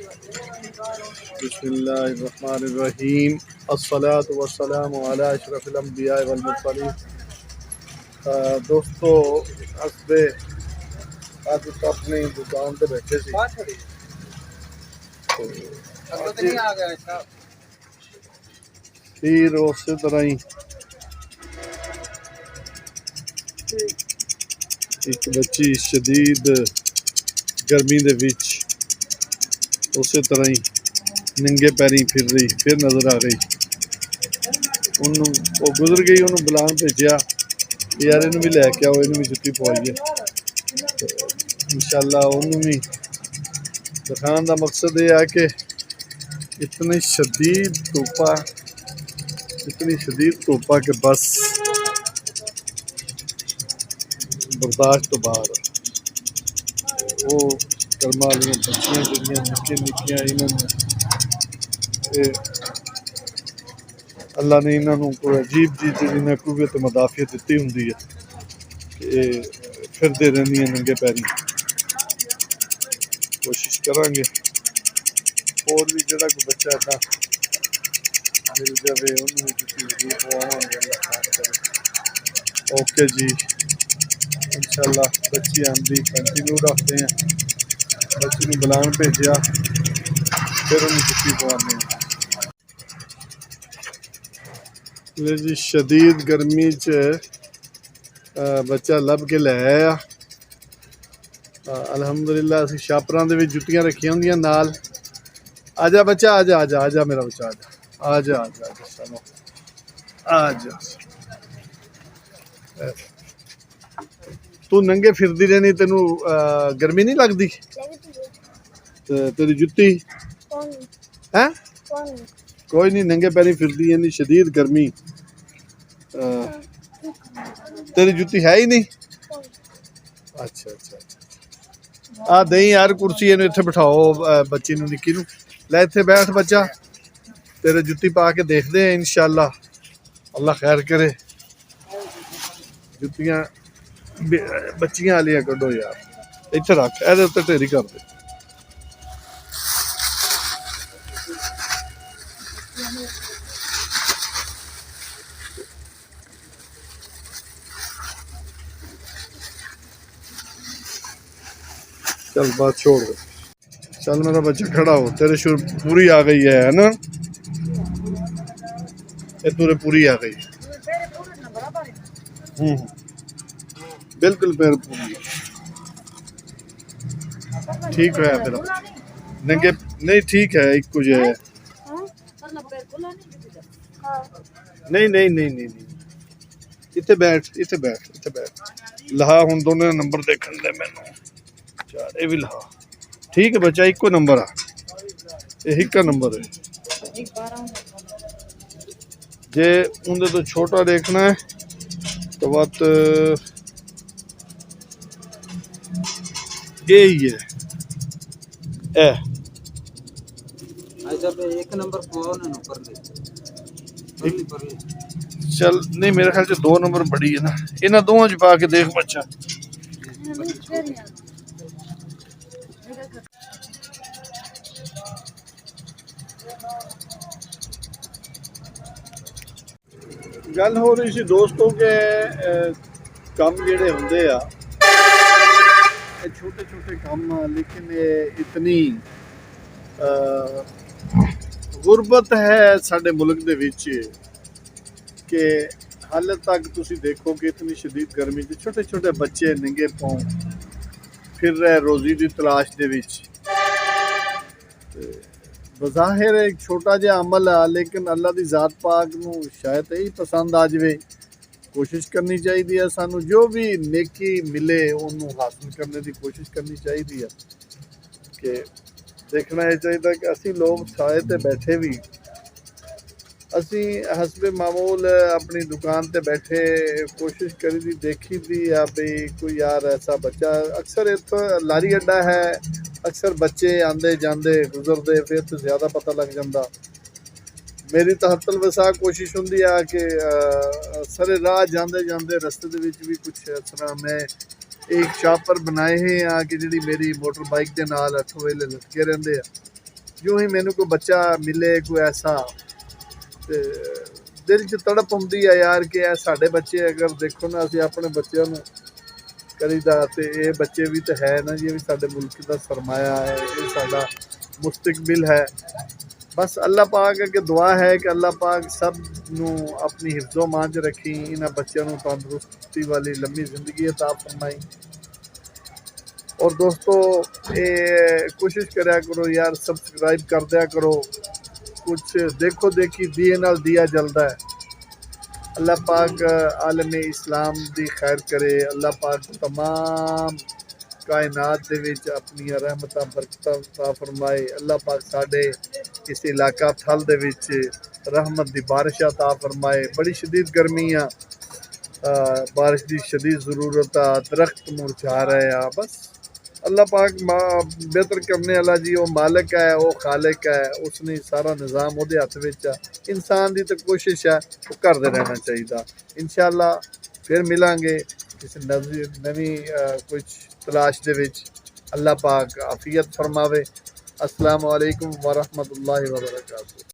بسم اللہ الرحمن الرحیم، الصلاۃ والسلام علی اشرف الانبیاء والمرسلین۔ دوستو حسبے آج اپنی دکان تے بیٹھے سی پھر اسی طرح ہی ایک بچی شدید گرمی دے وچ اسی طرح ہی ننگے پیری پھر رہی، پھر نظر آ گئی انہوں، وہ گزر گئی، انہوں بلان بھیجیا یار انہوں بھی لے کے آؤ، انہوں بھی جتی پوائیے۔ انشاءاللہ انہوں بھی دکھان دا مقصد یہ ہے کہ اتنی شدید دھوپا کہ بس برداشت تو باہر وہ کرما والی بچیاں جڑیاں نکیاں انہوں نے اللہ نے انہوں کوئی عجیب جی جی قوت مدافعت دیتی ہوں کہ پھرتے رہنی ننگے پیری۔ کوشش کریں گے اور بھی جڑا کوئی بچہ ایسا مل جائے انہوں بھی کسی ضرور پواواں گے، اللہ خیر کرے۔ اوکے جی، انشاءاللہ بچی آندھی کنٹینیو رکھتے ہیں، بچی نے بلان بھیجیا پھر انہوں جتی پوانے ہیں۔ جی شدید گرمی چ بچہ لب کے لے آیا، الحمدللہ اسی شاپراں دے وچ جتیاں رکھیاں ہوندیاں نال۔ آجا بچہ، آجا آجا آجا میرا بچہ، آجا آجا آجا آجا چلو آجا۔ تو ننگے پھردی رہنی، تینوں گرمی نہیں لگدی؟ تیری جتی ہے کوئی نہیں، ننگے پیری پھردی ہے، شدید گرمی، تیری جتی ہے ہی نہیں؟ اچھا اچھا اچھا، آ دیں یار کرسی اینو اتنے بٹھاؤ، بچی نو نکی نو لے اتنے بیٹھ بچہ، تیرے جتی پا کے دیکھتے ہیں انشاءاللہ، اللہ خیر کرے۔ جتیاں بچیاں والیاں کڈو یار، اتنے رکھ، یہ اتنے ڈھیری کر دے۔ چل بات چھوڑ دے، چل میرا بچہ کھڑا ہو، تیرے شور پوری آ گئی ہے نا، یہ تورے پوری آ گئی، بالکل پیر پوری ٹھیک ہے میرا ننگے نہیں، ٹھیک ہے ایک کچھ ہے، نہیں نہیں نہیں نہیں نہیں، اتنے بیٹھ اتنے بیٹھ اتنے بیٹھ، لہا ہوں دونوں نمبر دیکھن دے مینوں، چار یہ بھی لہا ٹھیک ہے بچہ، ایک کو نمبر آ، یہ ایک کا نمبر ہے۔ جے اندر تو چھوٹا دیکھنا ہے تو بات یہی ہے چل نہیں، میرے خیال سے دو نمبر بڑی ہے نا، انہاں دونوں چ پا کے دیکھ بچہ۔ گل ہو رہی سی دوستوں کے کام جڑے ہوندے آ، چھوٹے چھوٹے کام، لیکن یہ اتنی غربت ہے سارے ملک دے وچ کہ حال تک تسی دیکھو کہ اتنی شدید گرمی سے چھوٹے چھوٹے بچے ننگے پاؤں پھر رہے روزی دی تلاش دے وچ۔ بظاہر ایک چھوٹا جہا عمل ہے، لیکن اللہ دی ذات پاک نو شاید یہی پسند آ جائے۔ کوشش کرنی چاہیے سانو جو بھی نیکی ملے انہوں حاصل کرنے دی کوشش کرنی چاہیے، کہ دیکھنا یہ چاہیے کہ اسی لوگ سائے تے بیٹھے بھی، اسی حسب معمول اپنی دکان تے بیٹھے کوشش کری دی، دیکھی دی یا بھئی کوئی یار ایسا بچہ، اکثر اتنا لاری اڈا ہے، اکثر بچے آندے جاندے گزردے، پھر تو زیادہ پتہ لگ جاندہ۔ میری تحت الوسع کوشش ہوندی ہے کہ سارے راہ جاندے جاندے رستے دے وچ بھی کچھ اس طرح میں ایک شاپر بنائے ہیں کہ جڑی میری موٹر بائک دے نال 8 ویلے لٹکے رہندے ہیں، جو ہی مینوں کوئی بچہ ملے کوئی ایسا تے دل 'ਚ تڑپ ਹੁੰਦੀ ہے یار کہ اے ساڈے بچے اگر دیکھو نا اسی اپنے بچیاں نوں کریدا تے اے بچے بھی تے ہے نا جی بھی ساڈے ملک دا سرمایہ ہے یہ ساڈا مستقبل ہے بس اللہ پاک اگے دعا ہے کہ اللہ پاک سب نوں اپنی حفظ و امان 'چ رکھی انہاں بچیاں نوں تندرستی والی لمبی زندگی عطا فرمائی اور دوستو اے کوشش کریا کرو یار سبسکرائب کر دیا کرو کچھ دیکھو دیکھی دیے نال دیا جلدا ہے اللہ پاک عالم اسلام دی خیر کرے اللہ پاک تمام کائنات دے وچ اپنی رحمتاں برکتاں عطا فرمائے اللہ پاک ساڈے اس علاقہ تھل دے وچ رحمت دی بارش عطا فرمائے بڑی شدید گرمیاں بارش دی شدید ضرورت ہے درخت مرجھا رہے ہیں بس اللہ پاک بہتر کرنے والا جی وہ مالک ہے وہ خالق ہے اس نے سارا نظام وہ ہاتھ وچ ہے انسان دی تو کوشش ہے وہ کرتے رہنا چاہیے انشاءاللہ پھر ملیں گے کسی نوی کچھ تلاش دے وچ اللہ پاک عافیت فرماوے السلام علیکم ورحمۃ اللہ وبرکاتہ